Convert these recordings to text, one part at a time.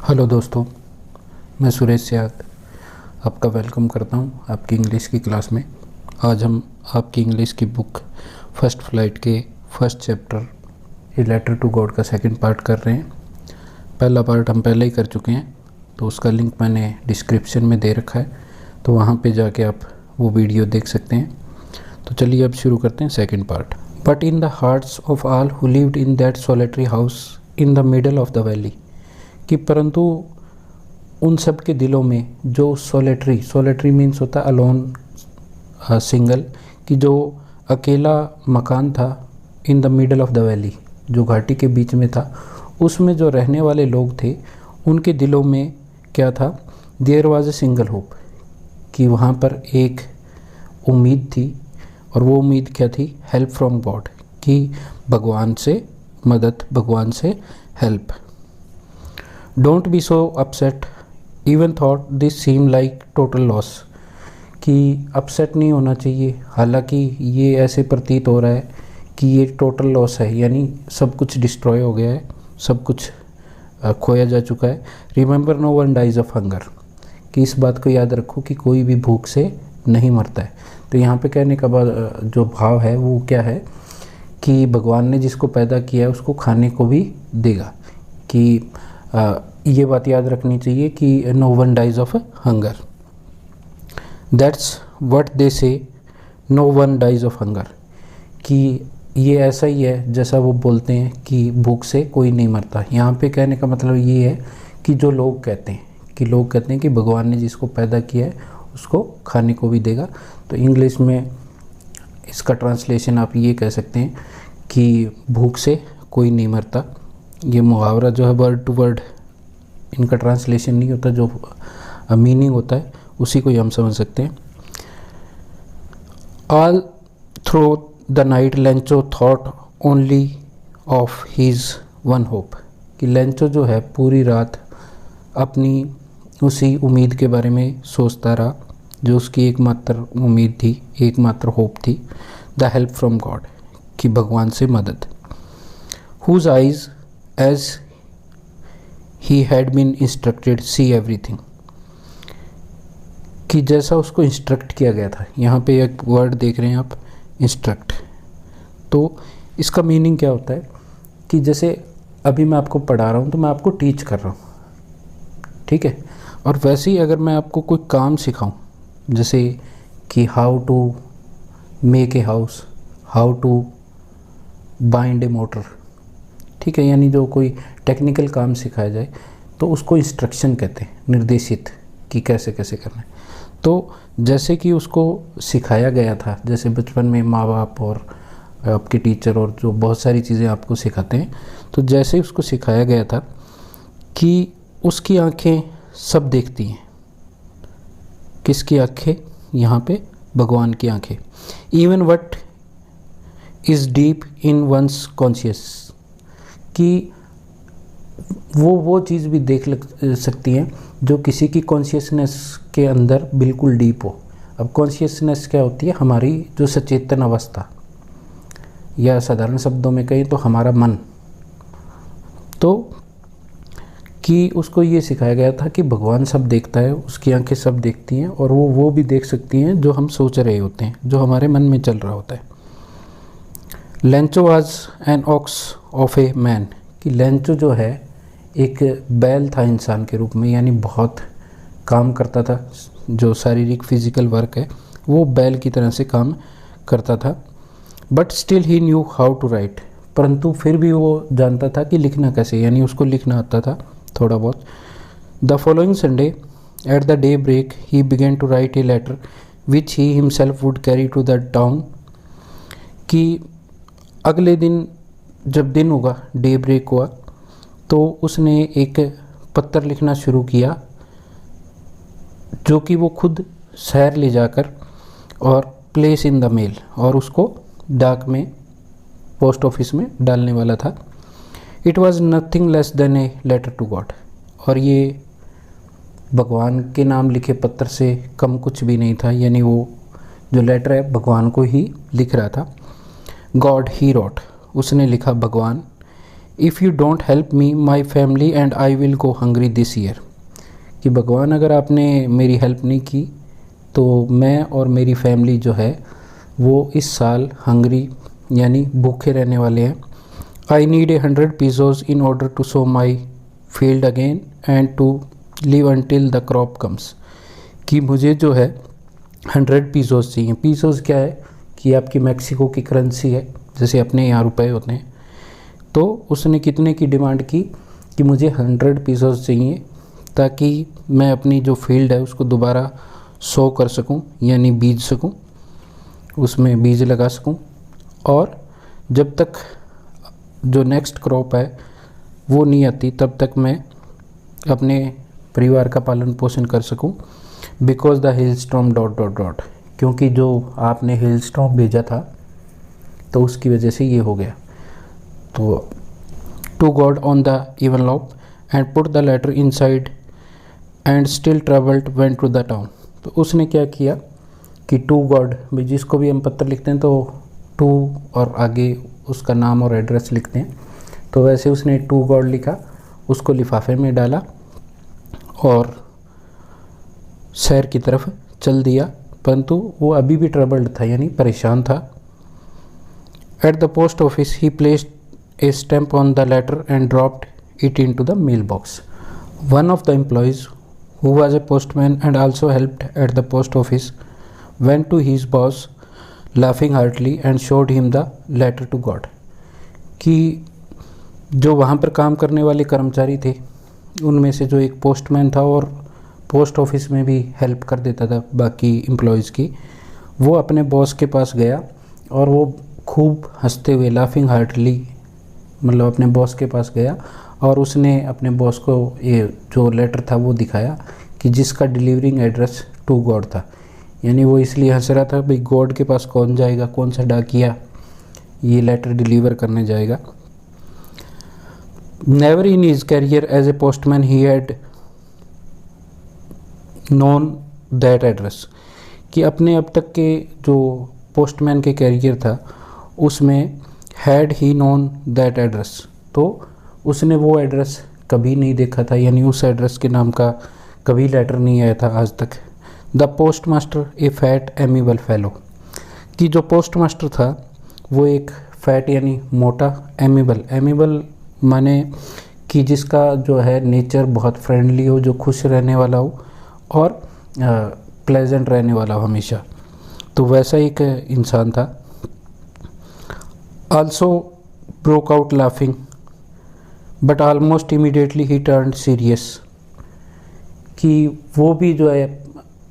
Hello दोस्तों, मैं सुरेश सियाग आपका वेलकम करता हूं आपकी इंग्लिश की क्लास में। आज हम आपकी इंग्लिश की बुक फर्स्ट फ्लाइट के first chapter A letter to God का सेकंड पार्ट कर रहे हैं। पहला पार्ट हम पहले ही कर चुके हैं, तो उसका लिंक मैंने डिस्क्रिप्शन में दे रखा है, तो वहाँ पे जाके आप वो वीडियो देख सकते हैं। तो चलिए अब शुरू करते हैं second part. But in the hearts of all who lived in that solitary house in the middle of the valley, कि परंतु उन सब के दिलों में जो सोलेटरी मीन्स होता है अलोन, सिंगल, कि जो अकेला मकान था in the middle of the valley, जो घाटी के बीच में था, उसमें जो रहने वाले लोग थे उनके दिलों में क्या था? There was a single hope, कि वहाँ पर एक उम्मीद थी, और वो उम्मीद क्या थी? हेल्प फ्रॉम गॉड, कि भगवान से मदद, भगवान से help. Don't be so upset even thought this seem like total loss, कि अपसेट नहीं होना चाहिए, हालांकि ये ऐसे प्रतीत हो रहा है कि ये टोटल लॉस है, यानी सब कुछ डिस्ट्रॉय हो गया है, सब कुछ खोया जा चुका है। Remember no one dies of hunger, कि इस बात को याद रखो कि कोई भी भूख से नहीं मरता है। तो यहाँ पे कहने का जो भाव है वो क्या है कि भगवान ने जिसको पैदा किया है उसको खाने को भी देगा, कि ये बात याद रखनी चाहिए कि no one dies of hunger. That's what they say, no one dies of hunger, कि ये ऐसा ही है जैसा वो बोलते हैं कि भूख से कोई नहीं मरता। यहाँ पे कहने का मतलब ये है कि जो लोग कहते हैं कि भगवान ने जिसको पैदा किया है उसको खाने को भी देगा। तो इंग्लिश में इसका ट्रांसलेशन आप ये कह सकते हैं कि भूख से कोई नहीं मरता। ये मुहावरा जो है वर्ड टू वर्ड इनका ट्रांसलेशन नहीं होता, जो मीनिंग होता है उसी को ही हम समझ सकते हैं। All through the night Lencho thought only of his one hope, कि लेंचो जो है पूरी रात अपनी उसी उम्मीद के बारे में सोचता रहा जो उसकी एकमात्र उम्मीद थी, एकमात्र होप थी। द हेल्प फ्रॉम गॉड, कि भगवान से मदद। Whose eyes as he had been instructed see everything, कि जैसा उसको इंस्ट्रक्ट किया गया था। यहाँ पे एक वर्ड देख रहे हैं आप, इंस्ट्रक्ट। तो इसका मीनिंग क्या होता है कि जैसे अभी मैं आपको पढ़ा रहा हूँ तो मैं आपको टीच कर रहा हूँ, ठीक है, और वैसे ही अगर मैं आपको कोई काम सिखाऊं, जैसे कि how to make a house, how to bind a motor, ठीक है, यानी जो कोई टेक्निकल काम सिखाया जाए तो उसको इंस्ट्रक्शन कहते हैं, निर्देशित, कि कैसे कैसे करना है। तो जैसे कि उसको सिखाया गया था, जैसे बचपन में माँ बाप और आपके टीचर और जो बहुत सारी चीज़ें आपको सिखाते हैं, तो जैसे उसको सिखाया गया था कि उसकी आंखें सब देखती हैं। किसकी आंखें? यहाँ पे भगवान की आंखें। Even what is deep in one's conscious, कि वो चीज़ भी देख सकती हैं जो किसी की कॉन्शियसनेस के अंदर बिल्कुल डीप हो। अब कॉन्शियसनेस क्या होती है? हमारी जो सचेतन अवस्था, या साधारण शब्दों में कहें तो हमारा मन। तो कि उसको ये सिखाया गया था कि भगवान सब देखता है, उसकी आंखें सब देखती हैं, और वो भी देख सकती हैं जो हम सोच रहे होते हैं, जो हमारे मन में चल रहा होता है। Lencho was an ox of a man, कि लेंचो जो है एक बैल था इंसान के रूप में, यानी बहुत काम करता था, जो शारीरिक फिजिकल वर्क है वो बैल की तरह से काम करता था। But still he knew how to write, परंतु फिर भी वो जानता था कि लिखना कैसे, यानी उसको लिखना आता था थोड़ा बहुत। The following Sunday at the daybreak he began to write a letter which he himself would carry to the town, कि अगले दिन जब दिन होगा, डे ब्रेक हुआ, तो उसने एक पत्र लिखना शुरू किया जो कि वो खुद शहर ले जाकर और प्लेस इन द मेल, और उसको डाक में, पोस्ट ऑफिस में डालने वाला था। It was nothing less than a letter to God, और ये भगवान के नाम लिखे पत्र से कम कुछ भी नहीं था, यानी वो जो लेटर है भगवान को ही लिख रहा था। गॉड ही रोट, उसने लिखा भगवान, if you don't help me my family and I will go hungry this year, कि भगवान अगर आपने मेरी हेल्प नहीं की तो मैं और मेरी फैमिली जो है वो इस साल हंग्री यानी भूखे रहने वाले हैं। I need 100 pesos in order to sow my field again and to live until the crop comes, कि मुझे जो है 100 pesos चाहिए। पीसोस क्या है कि आपकी मैक्सिको की करेंसी है, जैसे अपने यहाँ रुपए होते हैं। तो उसने कितने की डिमांड की कि मुझे 100 pesos चाहिए ताकि मैं अपनी जो फील्ड है उसको दोबारा सो कर सकूं, यानी बीज सकूं, उसमें बीज लगा सकूं, और जब तक जो नेक्स्ट क्रॉप है वो नहीं आती तब तक मैं अपने परिवार का पालन पोषण कर सकूं। Because the hill storm dot dot dot, क्योंकि जो आपने हिल स्टॉर्म भेजा था तो उसकी वजह से ये हो गया। तो to God on the envelope and put the letter inside and still travelled went to the town. तो उसने क्या किया कि टू गॉड, भाई जिसको भी हम पत्र लिखते हैं तो टू और आगे उसका नाम और एड्रेस लिखते हैं, तो वैसे उसने टू गॉड लिखा, उसको लिफाफे में डाला और शहर की तरफ चल दिया। परंतु वो अभी भी ट्रबल्ड था, यानी परेशान था। At the post office he placed a stamp on the letter and dropped it into the mailbox. One of the employees who was a postman and also helped at the post office went to his boss laughing heartily and showed him the letter to God, कि जो वहाँ पर काम करने वाले कर्मचारी थे उनमें से जो एक पोस्टमैन था और पोस्ट ऑफिस में भी हेल्प कर देता था बाकी एम्प्लॉयज़ की, वो अपने बॉस के पास गया और वो खूब हंसते हुए लाफिंग हार्टली मतलब अपने बॉस के पास गया और उसने अपने बॉस को ये जो लेटर था वो दिखाया कि जिसका डिलीवरिंग एड्रेस टू गॉड था। यानी वो इसलिए हंस रहा था भाई गॉड के पास कौन जाएगा, कौन सा डाकिया ये लेटर डिलीवर करने जाएगा। Never in his career as a postman he had known that address, कि अपने अब तक के जो पोस्टमैन के कैरियर था उसमें had he known that address, तो उसने वो एड्रेस कभी नहीं देखा था, यानी उस एड्रेस के नाम का कभी लेटर नहीं आया था आज तक। The post master a fat amiable fellow, कि जो पोस्ट मास्टर था वो एक फैट यानी मोटा, एमिबल माने कि जिसका जो है नेचर बहुत फ्रेंडली हो, जो खुश रहने वाला हो और प्लेजेंट रहने वाला हो हमेशा, तो वैसा एक इंसान था। Also broke out laughing but almost immediately he turned serious, कि वो भी जो है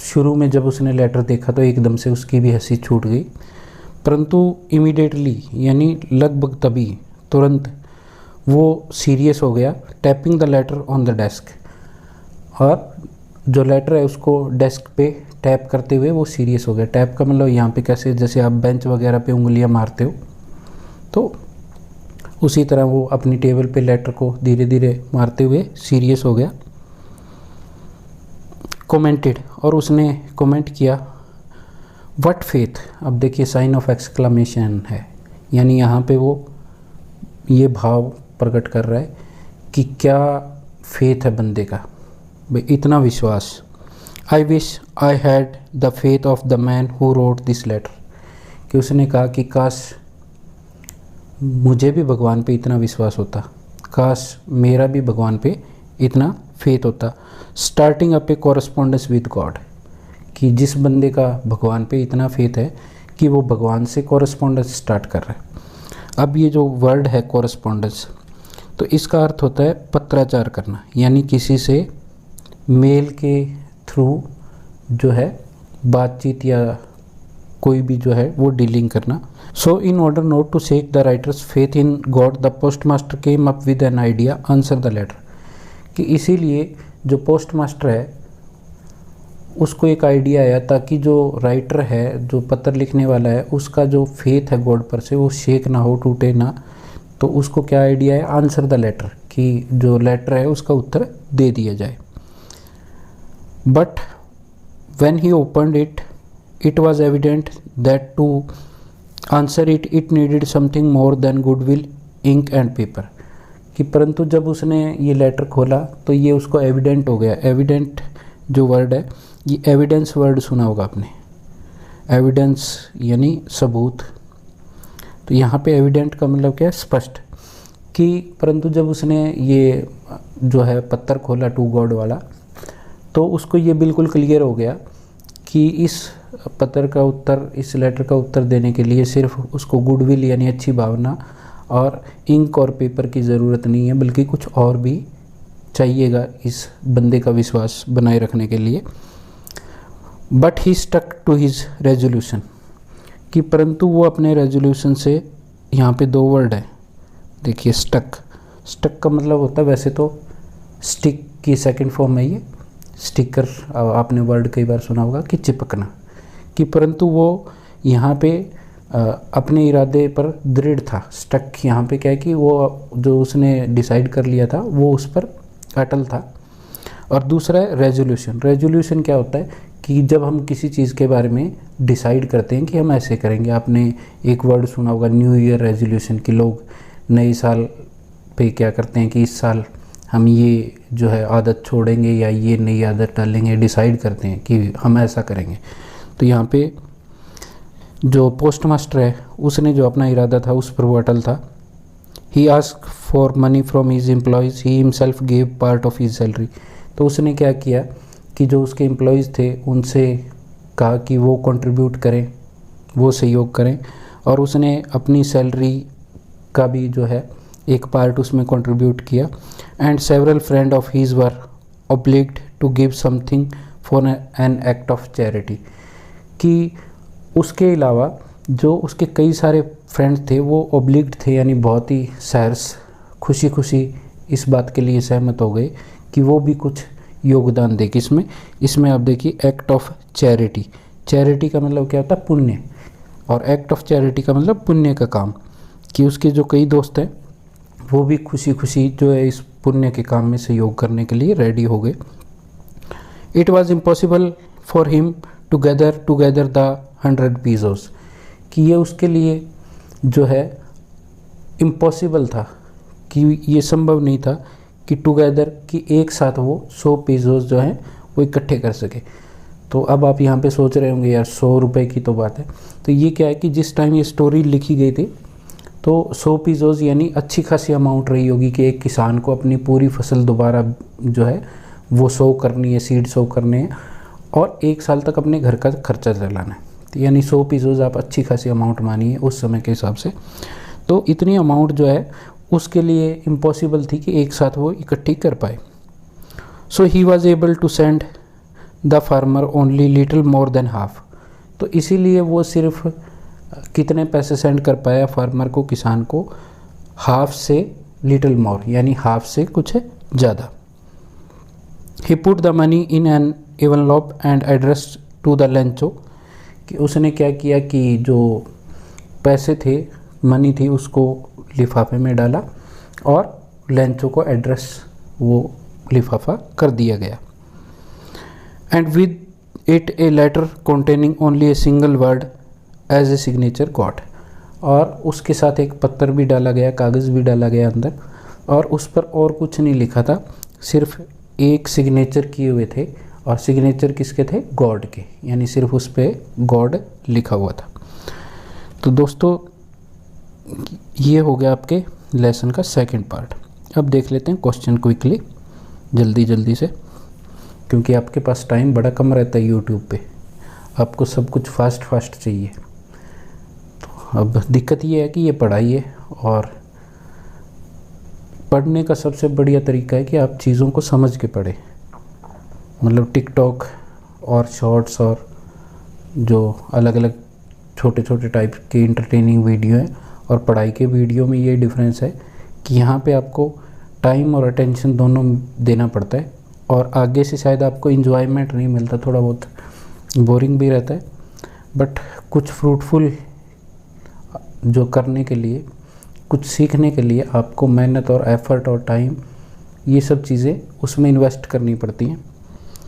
शुरू में जब उसने लेटर देखा तो एकदम से उसकी भी हंसी छूट गई, परंतु इमीडिएटली यानी लगभग तभी तुरंत वो सीरियस हो गया। Tapping the later on the desk, और जो लेटर है उसको डेस्क पे टैप करते हुए वो सीरियस हो गया। टैप का मतलब यहाँ पे कैसे, जैसे आप बेंच वगैरह पे उंगलियाँ मारते हो, तो उसी तरह वो अपनी टेबल पे लेटर को धीरे धीरे मारते हुए सीरियस हो गया। कमेंटेड, और उसने कमेंट किया व्हाट फेथ। अब देखिए साइन ऑफ एक्सक्लेमेशन है, यानी यहाँ पे वो ये भाव प्रकट कर रहा है कि क्या फेथ है बंदे का, भाई इतना विश्वास। I wish I had the faith of the man who wrote this letter, कि उसने कहा कि काश मुझे भी भगवान पे इतना विश्वास होता, काश मेरा भी भगवान पे इतना फेथ होता। Starting up A correspondence with God, कि जिस बंदे का भगवान पे इतना फेथ है कि वो भगवान से कॉरस्पॉन्डेंस स्टार्ट कर रहा है। अब ये जो वर्ड है कॉरस्पॉन्डेंस, तो इसका अर्थ होता है पत्राचार करना, यानी किसी से मेल के थ्रू जो है बातचीत या कोई भी जो है वो डीलिंग करना। So in order not to shake the writer's faith in God the post master came up with an idea answer the letter, कि इसीलिए जो पोस्ट मास्टर है उसको एक आइडिया आया ताकि जो राइटर है, जो पत्र लिखने वाला है, उसका जो फेथ है गॉड पर से वो शेक ना हो, टूटे ना। तो उसको क्या आइडिया है, आंसर द लेटर, कि जो लेटर है उसका उत्तर दे दिया जाए। But when he opened it, it was evident that to answer it, it needed something more than goodwill, ink and paper, कि परंतु जब उसने ये लेटर खोला तो ये उसको एविडेंट हो गया। एविडेंट जो वर्ड है, ये एविडेंस वर्ड सुना होगा आपने, एविडेंस यानी सबूत। तो यहाँ पे एविडेंट का मतलब क्या है, स्पष्ट। कि परंतु जब उसने ये जो है पत्र खोला टू गॉड वाला, तो उसको ये बिल्कुल क्लियर हो गया कि इस पत्र का उत्तर, इस लेटर का उत्तर देने के लिए सिर्फ उसको गुडविल यानी अच्छी भावना और इंक और पेपर की ज़रूरत नहीं है, बल्कि कुछ और भी चाहिएगा इस बंदे का विश्वास बनाए रखने के लिए। But he stuck to his resolution, कि परंतु वो अपने रेजोल्यूशन से, यहाँ पे दो वर्ड है देखिए, स्टक। स्टक का मतलब होता है वैसे तो स्टिक की सेकंड फॉर्म है ये, स्टिकर, आपने वर्ड कई बार सुना होगा कि चिपकना। कि परंतु वो यहाँ पे अपने इरादे पर दृढ़ था। स्टक यहाँ पे क्या है कि वो जो उसने डिसाइड कर लिया था वो उस पर अटल था। और दूसरा है रेजोल्यूशन। रेजोल्यूशन क्या होता है कि जब हम किसी चीज़ के बारे में डिसाइड करते हैं कि हम ऐसे करेंगे। आपने एक वर्ड सुना होगा न्यू ईयर रेजोल्यूशन, कि लोग नए साल पे क्या करते हैं कि इस साल हम ये जो है आदत छोड़ेंगे या ये नई आदत डालेंगे, डिसाइड करते हैं कि हम ऐसा करेंगे। तो यहाँ पे जो पोस्ट मास्टर है उसने जो अपना इरादा था उस पर वो अटल था। He ask for money from his employees, he himself gave part of his salary. तो उसने क्या किया कि जो उसके एम्प्लॉयज़ थे उनसे कहा कि वो कंट्रीब्यूट करें, वो सहयोग करें, और उसने अपनी सैलरी का भी जो है एक पार्ट उसमें कंट्रीब्यूट किया। And several friend of his were obliged to give something for an act of charity. कि उसके अलावा जो उसके कई सारे फ्रेंड्स थे वो ऑब्लिग्ड थे, यानी बहुत ही सहर्ष, खुशी खुशी इस बात के लिए सहमत हो गए कि वो भी कुछ योगदान दे। किसमें? इसमें आप देखिए एक्ट ऑफ चैरिटी। चैरिटी का मतलब क्या होता है? पुण्य। और एक्ट ऑफ चैरिटी का मतलब पुण्य का काम। कि उसके जो कई दोस्त हैं वो भी खुशी खुशी जो है इस पुण्य के काम में सहयोग करने के लिए रेडी हो गए। It was impossible for him to gather the 100 pesos. कि ये उसके लिए जो है इम्पॉसिबल था, कि ये संभव नहीं था कि टुगेदर, कि एक साथ वो 100 पीसोस जो हैं वो इकट्ठे कर सके। तो अब आप यहाँ पे सोच रहे होंगे यार 100 रुपये की तो बात है। तो ये क्या है कि जिस टाइम ये स्टोरी लिखी गई थी तो 100 पीसोस यानी अच्छी खासी अमाउंट रही होगी कि एक किसान को अपनी पूरी फसल दोबारा जो है वो सो करनी है, सीड सो करने हैं, और एक साल तक अपने घर का खर्चा चलाना है। तो यानी 100 पीसोस आप अच्छी खासी अमाउंट मानिए उस समय के हिसाब से। तो इतनी अमाउंट जो है उसके लिए इम्पॉसिबल थी कि एक साथ वो इकट्ठी कर पाए। So he was able to send the farmer only little more than half. तो इसीलिए वो सिर्फ कितने पैसे सेंड कर पाया फार्मर को, किसान को? हाफ से लिटिल मोर, यानी हाफ से कुछ ज़्यादा। He put the money in an envelope and address to the Lencho. कि उसने क्या किया कि जो पैसे थे, मनी थी, उसको लिफाफे में डाला और लेंचो को एड्रेस वो लिफाफा कर दिया गया। And with it a letter containing only a single word as a signature got. और उसके साथ एक पत्र भी डाला गया, कागज़ भी डाला गया अंदर, और उस पर और कुछ नहीं लिखा था, सिर्फ एक सिग्नेचर किए हुए थे। और सिग्नेचर किसके थे? गॉड के, यानी सिर्फ उस पर गॉड लिखा हुआ था। तो दोस्तों ये हो गया आपके लेसन का सेकंड पार्ट। अब देख लेते हैं क्वेश्चन क्विकली, जल्दी से, क्योंकि आपके पास टाइम बड़ा कम रहता है यूट्यूब पे, आपको सब कुछ फास्ट चाहिए। तो अब दिक्कत ये है कि ये पढ़ाई है, और पढ़ने का सबसे बढ़िया तरीका है कि आप चीज़ों को समझ के पढ़ें। मतलब टिकटॉक और शॉर्ट्स और जो अलग अलग छोटे टाइप के इंटरटेनिंग वीडियो हैं और पढ़ाई के वीडियो में ये डिफरेंस है कि यहाँ पे आपको टाइम और अटेंशन दोनों देना पड़ता है, और आगे से शायद आपको इन्जॉयमेंट नहीं मिलता, थोड़ा बहुत बोरिंग भी रहता है। बट कुछ फ्रूटफुल जो करने के लिए, कुछ सीखने के लिए आपको मेहनत और एफर्ट और टाइम, ये सब चीज़ें उसमें इन्वेस्ट करनी पड़ती हैं।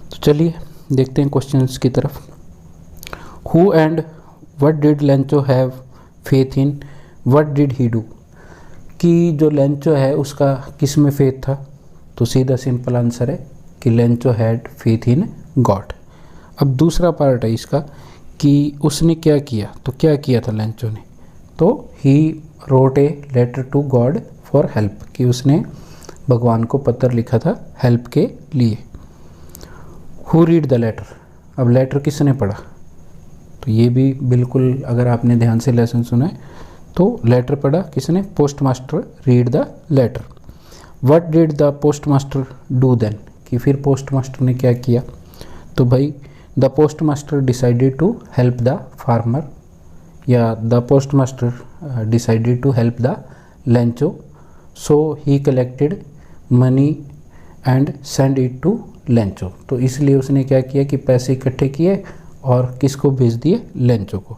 तो चलिए देखते हैं क्वेश्चंस की तरफ। Who and what did Lencho have faith in, what did he do. कि जो लेंचो है उसका किस में फेथ था, तो सीधा सिंपल आंसर है कि Lencho had faith in God. अब दूसरा पार्ट है इसका कि उसने क्या किया, तो क्या किया था लेंचो ने, तो ही wrote a letter to God for help, कि उसने भगवान को पत्र लिखा था हेल्प के लिए। हु रीड द लेटर, अब लेटर किसने पढ़ा, तो ये भी बिल्कुल अगर आपने ध्यान से लेसन सुना है तो लेटर पढ़ा किसने, post master read the letter. What did the post master do then, कि फिर पोस्ट मास्टर ने क्या किया, तो भाई the post master decided to help the farmer, या the post master decided to help the Lencho, so he collected money and send it to Lencho. तो इसलिए उसने क्या किया कि पैसे इकट्ठे किए और किसको भेज दिए, लेंचो को।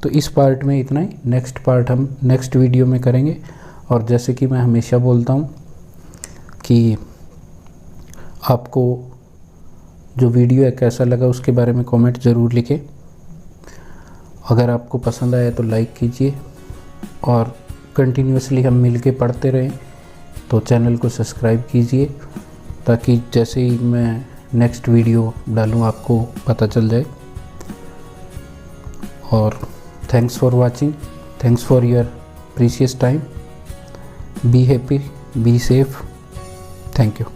तो इस पार्ट में इतना ही, नेक्स्ट पार्ट हम नेक्स्ट वीडियो में करेंगे। और जैसे कि मैं हमेशा बोलता हूँ कि आपको जो वीडियो है कैसा लगा उसके बारे में कमेंट ज़रूर लिखें। अगर आपको पसंद आया तो लाइक कीजिए और कंटिन्यूसली हम मिल के पढ़ते रहें, तो चैनल को सब्सक्राइब कीजिए ताकि जैसे ही मैं नेक्स्ट वीडियो डालूँ आपको पता चल जाए। और thanks for watching, thanks for your precious time, be happy, be safe, thank you.